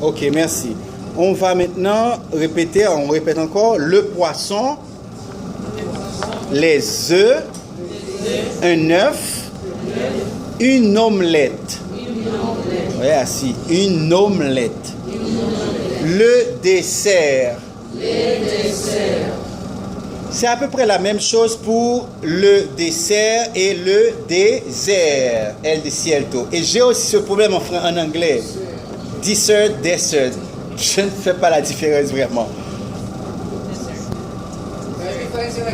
Ok, merci. On va maintenant répéter, on répète encore, le poisson, les œufs, un œuf, une omelette. Oui, assis, une omelette. Le dessert. C'est à peu près la même chose pour le dessert et le désert. El desierto. Et j'ai aussi ce problème en anglais. Dessert, dessert. Je ne fais pas la différence vraiment.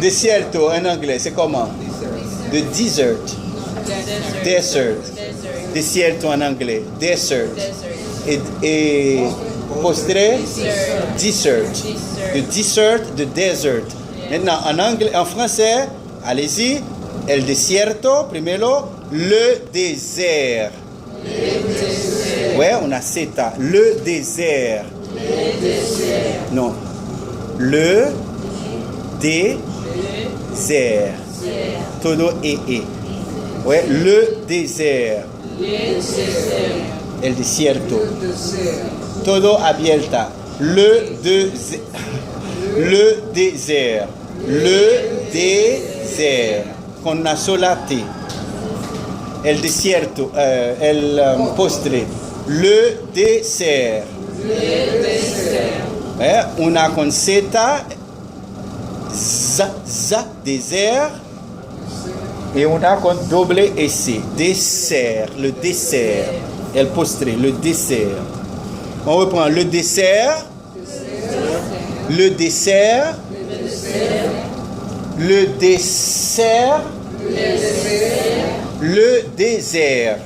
Desierto en anglais, c'est comment? The dessert. Dessert. Desierto en anglais. Dessert. Et postre? Dessert. The dessert, the desert. Maintenant, en anglais, en français, allez-y. El desierto, primero. Le désert. Ouais, on a CETA. Le désert. Non. Le désert. Todo e. Ouais, le désert. El desierto. Todo abierta. Le désert. Le désert. Le désert. Con una sola T. El desierto. El postre. Le dessert. Una con Z. Désert. Et una con doble S. Dessert. Le dessert. El postre. Le dessert. On reprend le dessert. Le dessert. Le dessert. Le désert.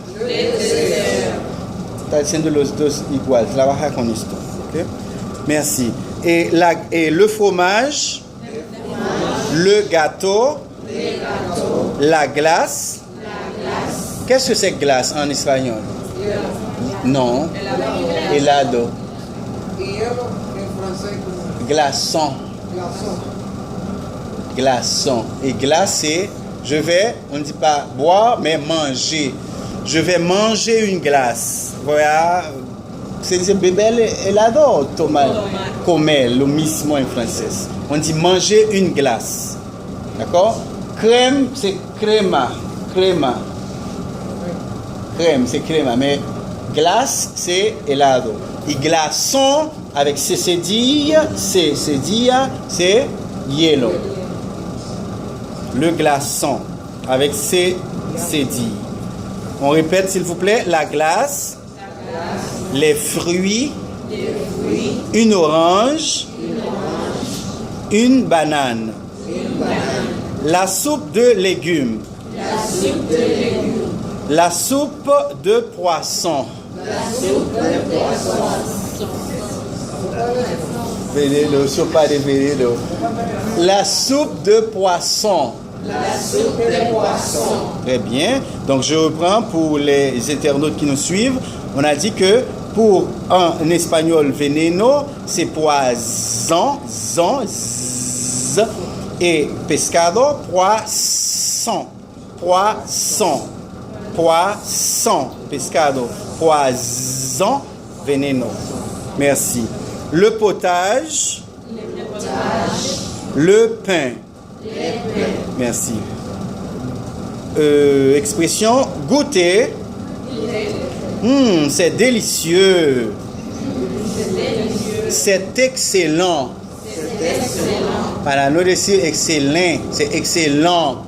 Está diciendo los dos igual. Trabaja con esto. Okay? Merci. Et le fromage. Le gâteau. La glace. Qu'est-ce que c'est glace en espagnol? Non. Helado. Glaçon. Glaçon. Et glace, c'est on ne dit pas boire, mais manger. Je vais manger une glace. Voilà. C'est bebel helado, tomate. Comer, lo mismo en français. On dit manger une glace. D'accord? Crème, c'est crema. Crème, c'est crema. Mais glace, c'est helado. Et glaçon, avec cédilla, c'est hielo. Le glaçon, avec cédille. On répète, s'il vous plaît, la glace, les fruits, une orange, une banane. La soupe de légumes. La soupe de poisson. Veneno, sopa de veneno. La soupe de poisson. Très bien. Donc je reprends pour les internautes qui nous suivent. On a dit que pour en espagnol veneno, c'est poison, et pescado, poisson, pescado, poison, veneno. Merci. Le potage, le pain. Merci. Expression goûter. C'est délicieux. C'est excellent. Para no decir excellent, c'est excellent.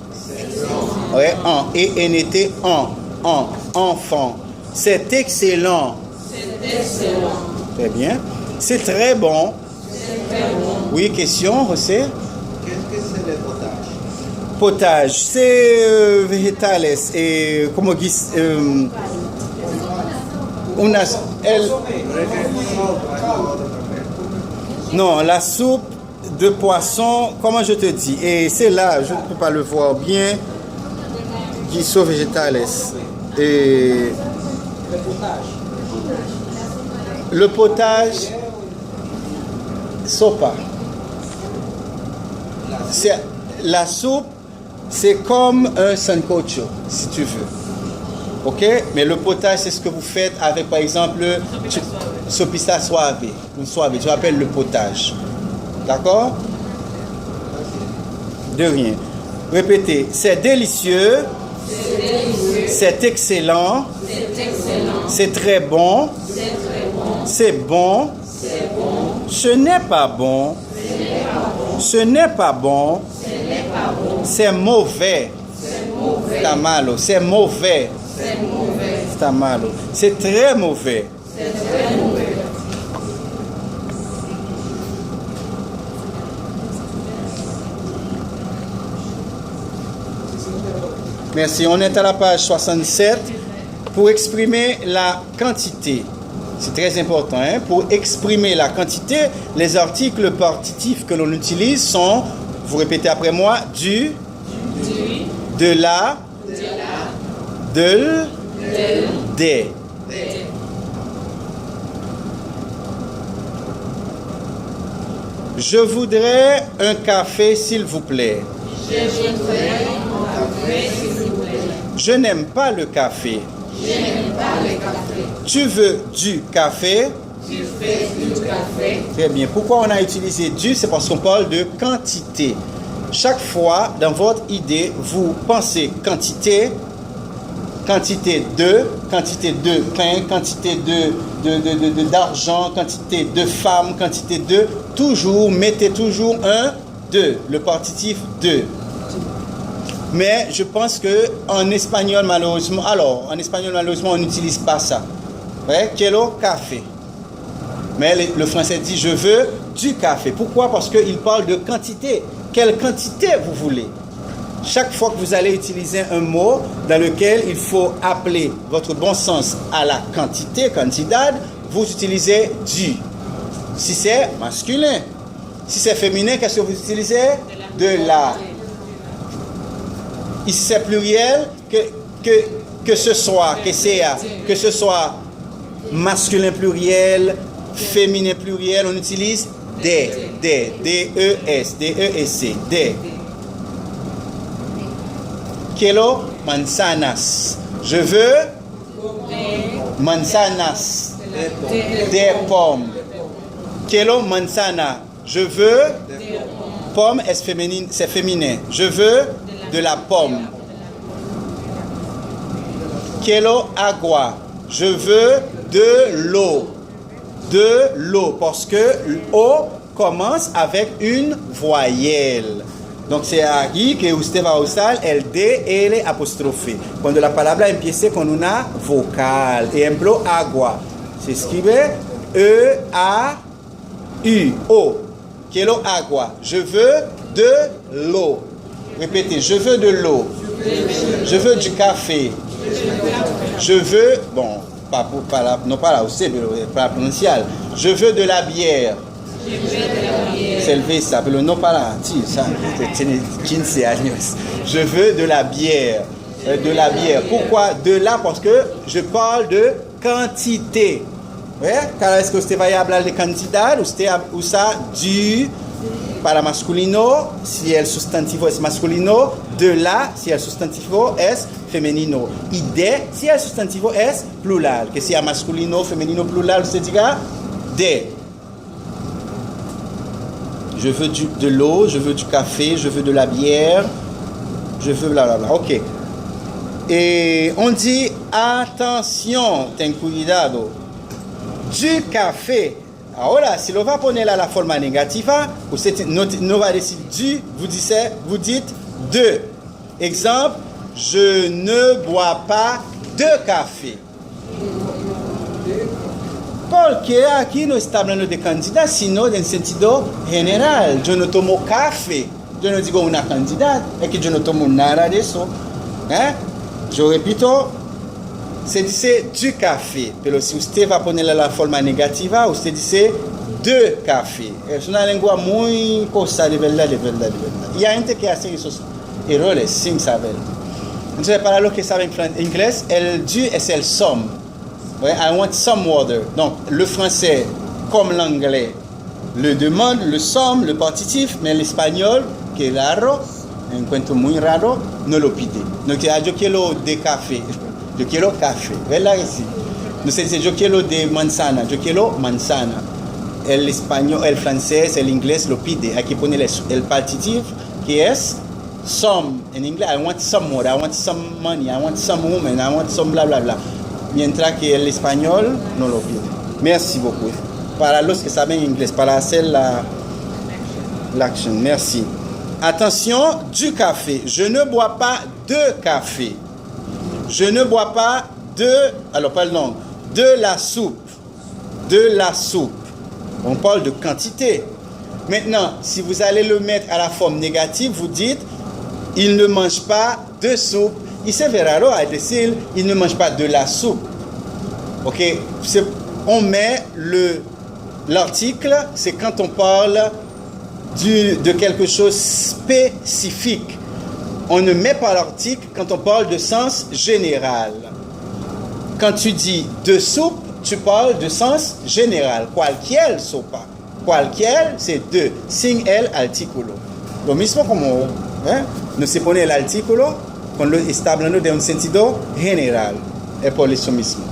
Ouais, ENT, enfant. C'est excellent. Très bien. C'est très bon. Oui, question, José? Qu'est-ce que c'est le potage? Potage, c'est végétales. Et comment dire non, la soupe de poisson, comment je te dis? Et c'est là, je ne peux pas le voir bien. Guiso végétales. Et le potage, sopa. C'est la soupe, c'est comme un sancocho, si tu veux. Ok? Mais le potage, c'est ce que vous faites avec, par exemple, sopita suave. Une suave, tu appelles le potage. D'accord? De rien. Répétez. C'est délicieux. C'est excellent. C'est très bon. C'est bon. Ce n'est pas bon. Ce n'est pas bon. C'est mauvais. Está malo. C'est mauvais. Está malo. C'est très mauvais. Merci. On est à la page 67 pour exprimer la quantité. C'est très important. Hein? Pour exprimer la quantité, les articles partitifs que l'on utilise sont, vous répétez après moi, du, de la, de, des. Je voudrais un café, s'il vous plaît. Je n'aime pas le café. Tu veux du café? Très bien. Pourquoi on a utilisé du? C'est parce qu'on parle de quantité. Chaque fois, dans votre idée, vous pensez quantité de pain, quantité d'argent, quantité de femmes, quantité de... Toujours, mettez toujours un de, le partitif de. Mais je pense qu'en espagnol, malheureusement, on n'utilise pas ça. Ouais, quiero café. Mais le français dit, je veux du café. Pourquoi? Parce qu'il parle de quantité. Quelle quantité vous voulez? Chaque fois que vous allez utiliser un mot dans lequel il faut appeler votre bon sens à la quantité, cantidad, vous utilisez du. Si c'est masculin. Si c'est féminin, qu'est-ce que vous utilisez? De la. Ici c'est pluriel, que ce soit masculin pluriel, féminin pluriel, on utilise des, D-E-S, D-E-S-C, des. Quiero manzanas. Je veux manzanas, des pommes. Quiero manzana. Je veux pomme, c'est féminin. Je veux de la pomme. Quiero agua. Je veux de l'eau. De l'eau. Parce que l'eau commence avec une voyelle. Donc c'est aquí que usted va a usar el DL apóstrofe. Cuando la palabra empiece con una vocal. Ejemplo, agua. Se escribe E-A-U-O. Quiero agua. Je veux de l'eau. Répétez, je veux de l'eau. Je veux du café. Je veux, bon, non pas là aussi, mais pas prononcial. Je veux de la bière. C'est levé ça, mais non pas là. Ça, 15 años. Je veux de la bière. De la bière. Pourquoi de là? Parce que je parle de quantité. Cada vez que usted vaya a hablar de cantidad, usted usa du para masculino si el sustantivo es masculino, de la si el sustantivo es femenino y de si el sustantivo es plural, que sea masculino, femenino, plural, usted diga de. Je veux de l'eau, je veux du café, je veux de la bière, je veux blablabla. Ok. Et on dit attention, ten cuidado. Du café. Ahora, si l'on va poner la forma negativa, usted no va decir du, vous dites de. Exemple, je ne bois pas de café. Porque aquí no está hablando de cantidad, sino en sentido general. Yo no tomo café. Yo no digo una cantidad, es que yo no tomo nada de eso. Yo repito, se dice du café. Pero si usted va a ponerle la forma negativa, usted dice de café. Es una lengua muy cosa de verdad. Y hay gente que hace esos errores sin saber. Entonces, para los que saben inglés, el du es el some. I want some water. Donc, le français, comme l'anglais, le demande, le some, le partitif, mais l'espagnol, que es raro, encuentro muy raro, no lo pide. Donc, yo quiero de café. Yo quiero café. ¿Verdad que sí? No se dice yo quiero de manzana. Yo quiero manzana. El español, el francés, el inglés lo pide. Aquí pone el partitivo que es some. En inglés, I want some more, I want some money, I want some woman, I want some bla bla bla. Mientras que el español no lo pide. Merci beaucoup. Para los que saben inglés, para hacer l'action. Merci. Attention, du café. Je ne bois pas de café. Je ne bois pas alors pas le nom, de la soupe. De la soupe. On parle de quantité. Maintenant, si vous allez le mettre à la forme négative, vous dites, il ne mange pas de soupe. Y se verraro a decir, il ne mange pas de la soupe. Ok? On met l'article, c'est quand on parle de quelque chose spécifique. On ne met pas l'article quand on parle de sens général. Quand tu dis de soupe, tu parles de sens général. Cualquier sopa. Cualquier, c'est de. Sin el artículo. Lo mismo como, no se pone el artículo cuando está hablando de un sentido general. Es por eso mismo.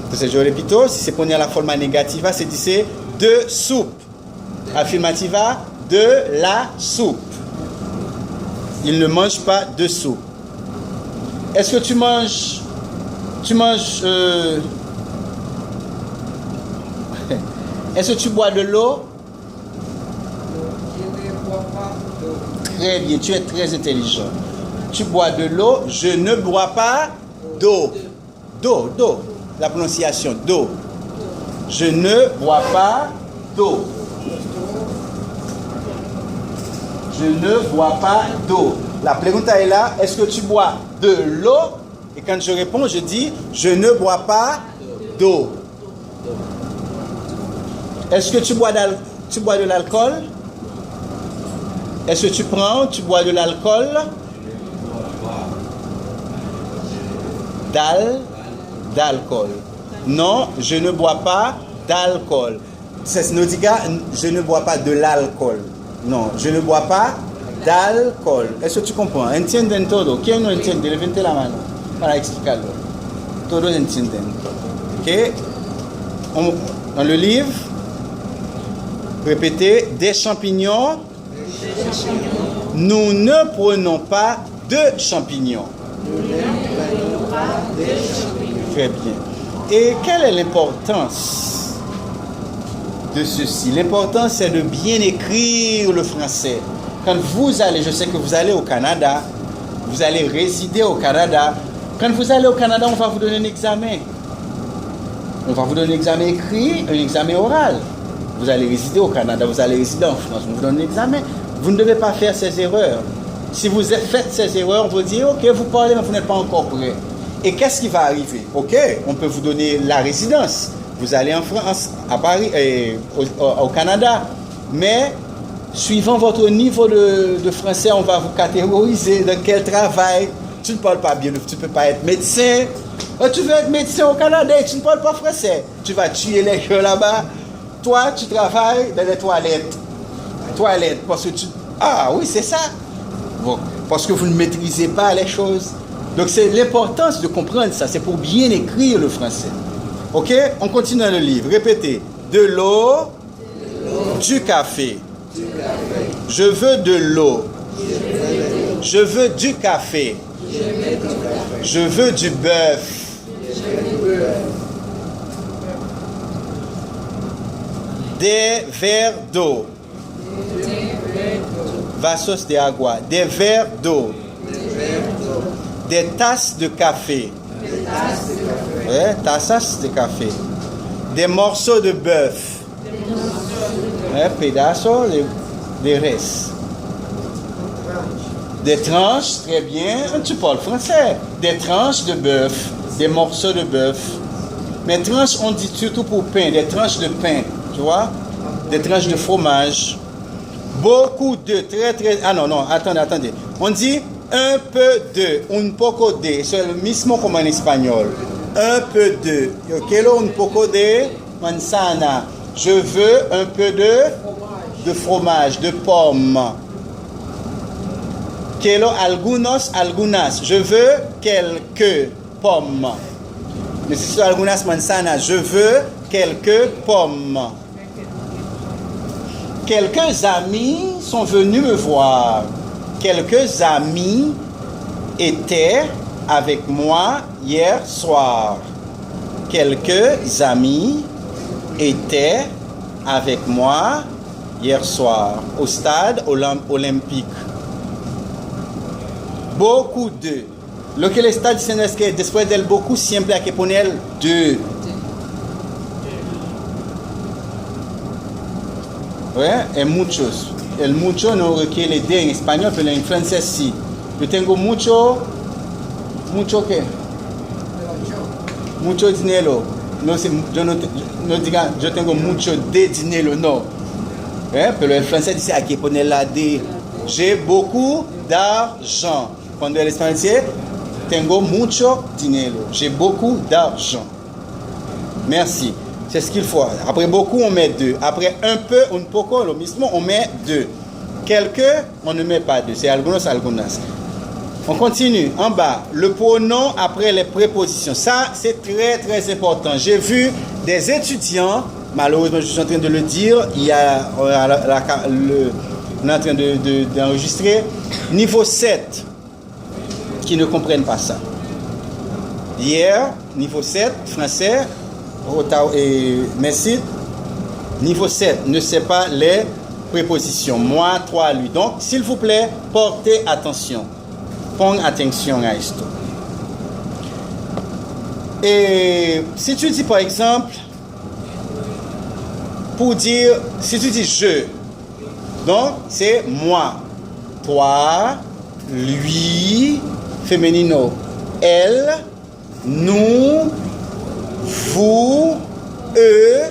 Entonces, yo repito, si se pone a la forma negativa, se dice de soupe. Afirmativa, de la soupe. Il ne mange pas de soupe. Est-ce que tu manges est-ce que tu bois de l'eau? Je ne bois pas d'eau. Très bien, tu es très intelligent. Tu bois de l'eau, je ne bois pas d'eau. D'eau. La prononciation, d'eau. Je ne bois pas d'eau. Je ne bois pas d'eau. La pregunta est là, est-ce que tu bois de l'eau? Et quand je réponds, je dis, je ne bois pas d'eau. Est-ce que tu bois de l'alcool? Est-ce que tu bois de l'alcool? D'alcool. Non, je ne bois pas d'alcool. Ça significa, je ne bois pas de l'alcool. Non, je ne bois pas d'alcool. Est-ce que tu comprends? Entienden todo. Qui no entiende? Levante la mano para explicarlo. Todos entienden. Ok? Dans le livre, répétez, des champignons. Nous ne prenons pas de champignons. Très bien. Et quelle est l'importance de ceci? L'importance, c'est de bien écrire le français. Quand vous allez, je sais que vous allez au Canada, vous allez résider au Canada. Quand vous allez au Canada, on va vous donner un examen. On va vous donner un examen écrit, un examen oral. Vous allez résider au Canada, vous allez résider en France, on vous donne un examen. Vous ne devez pas faire ces erreurs. Si vous faites ces erreurs, on vous dit, ok, vous parlez, mais vous n'êtes pas encore prêt. Et qu'est-ce qui va arriver? Ok, on peut vous donner la résidence. Vous allez en France, à Paris, au Canada. Mais, suivant votre niveau de français, on va vous catégoriser dans quel travail. Tu ne parles pas bien, tu ne peux pas être médecin. Tu veux être médecin au Canada et tu ne parles pas français. Tu vas tuer les gens là-bas. Toi, tu travailles dans les toilettes. Parce que Ah oui, c'est ça. Bon, parce que vous ne maîtrisez pas les choses. Donc, c'est l'importance de comprendre ça. C'est pour bien écrire le français. Ok? On continue dans le livre. Répétez. De l'eau, du café. Je veux de l'eau. Je veux du café. Je veux du bœuf. Des verres d'eau. Vasos de agua. Des verres d'eau. Des tasses de café. Tassas de café. Des morceaux de bœuf. Pedazos de res. Des tranches, très bien. Tu parles français. Des tranches de bœuf. Des morceaux de bœuf. Mais tranches, on dit surtout pour pain. Des tranches de pain. Tu vois? Des tranches de fromage. Beaucoup de, très. Ah non, attendez. On dit un peu de, un poco de. C'est le mismo como en espagnol. Un peu de. Yo quiero un poco de manzana. Je veux un peu de fromage, de pomme. Quiero algunas. Je veux quelques pommes. Necesito algunas manzanas. Je veux quelques pommes. Quelques amis sont venus me voir. Quelques amis étaient avec moi hier soir. Quelques amis étaient avec moi hier soir au stade olympique. Beaucoup de. Lo que le está diciendo es que después del beaucoup siempre hay que poner de. ¿Ve? En muchos. El mucho no requiere de en español, pero en francés sí. Yo tengo mucho. ¿Mucho qué? Mucho dinero. No sé, yo no diga yo tengo mucho de dinero, no. Pero el francés dice hay que poner la de. J'ai beaucoup d'argent. Cuando el español dice tengo mucho dinero. J'ai beaucoup d'argent. Merci. C'est ce qu'il faut. Après beaucoup, on met deux. Après un peu, un poco, lo mismo, on met deux. Quelques, on ne met pas deux. C'est algunos, algunas. On continue. En bas, le pronom après les prépositions. Ça, c'est très, très important. J'ai vu des étudiants, malheureusement, je suis en train de le dire, il y a, on est en train d'enregistrer, niveau 7, qui ne comprennent pas ça. Hier, niveau 7, français, merci. Niveau 7, ne sait pas les prépositions. Moi, toi, lui. Donc, s'il vous plaît, portez attention. Pong attention à esto. Et si tu dis par exemple, pour dire, si tu dis je, donc c'est moi, toi, lui, féminino, elle, nous, vous, eux,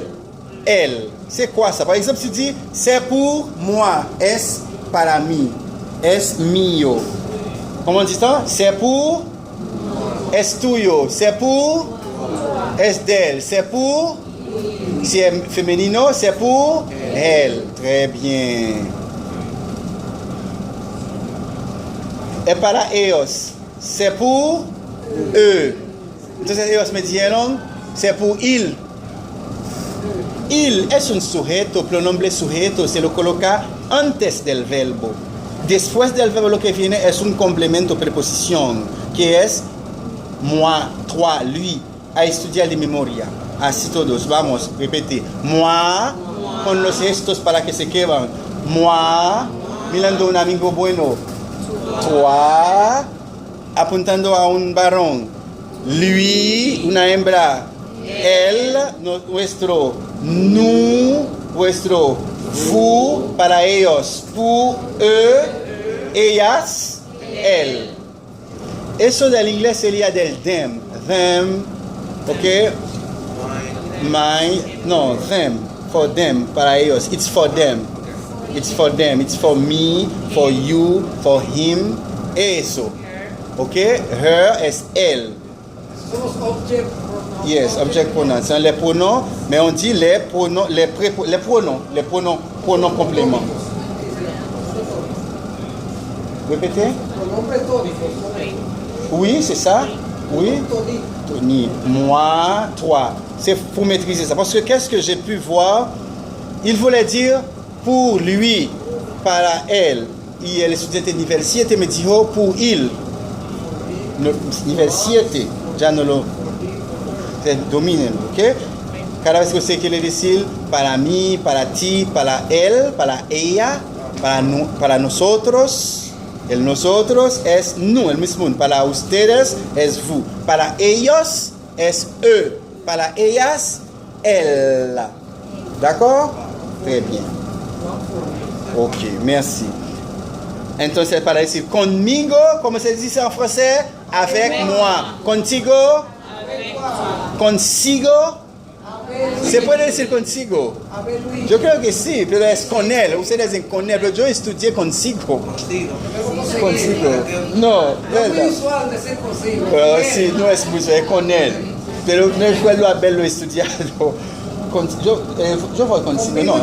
elle. C'est quoi ça? Par exemple, si tu dis c'est pour moi, es para mí, es mío. Comment on dit ça? C'est pour, es tuyo, c'est pour, es d'elle, c'est pour, si c'est féminino, c'est pour elle. Très bien. Et para ellos, c'est pour eux. Entonces ellos me dijeron, c'est pour il. Il es un sujeto, pronombre sujeto, se lo coloca antes del verbo. Después del verbo lo que viene es un complemento, preposición, que es moi, toi, lui. A estudiar de memoria. Así todos, vamos, repite. Moi, con los gestos para que se quedan. Moi, mirando a un amigo bueno. Toi, apuntando a un varón. Lui, una hembra. Él, nuestro. Nous, vuestro. Vous, para ellos. Pour eux, ellas, elle. Eso del inglés sería del them. Them, ok? Mine, no, them. For them, para ellos. It's for them. It's for them. It's for me, for you, for him. Eso. Ok? Her es elle. Yes, object pronoun. C'est les pronoms, mais on dit les pronoms, les pronoms compléments. Répétez. Oui, c'est ça. Oui. Tony. Moi, toi. C'est pour maîtriser ça. Parce que qu'est-ce que j'ai pu voir? Il voulait dire pour lui, para elle. Y el estudiante nivel 7 me dijo pour il. Nivel 7. Ya no lo dominen, ¿ok? Cada vez que usted quiere decir para mí, para ti, para él, para ella, para nosotros, el nosotros es nous, el mismo. Para ustedes es vous. Para ellos es eux. Para ellas, elle. D'accord? Très bien. Ok, merci. Entonces, para decir conmigo, ¿cómo se dice en français? Avec moi. Contigo. Consigo. ¿Se puede decir consigo? Yo creo que sí, pero es con él. Ustedes dicen con él, pero yo estudié consigo. Consigo. No, es muy usual decir consigo. Pero sí, no es muy usual, es con él. Pero no recuerdo haberlo estudiado. Yo voy consigo, no.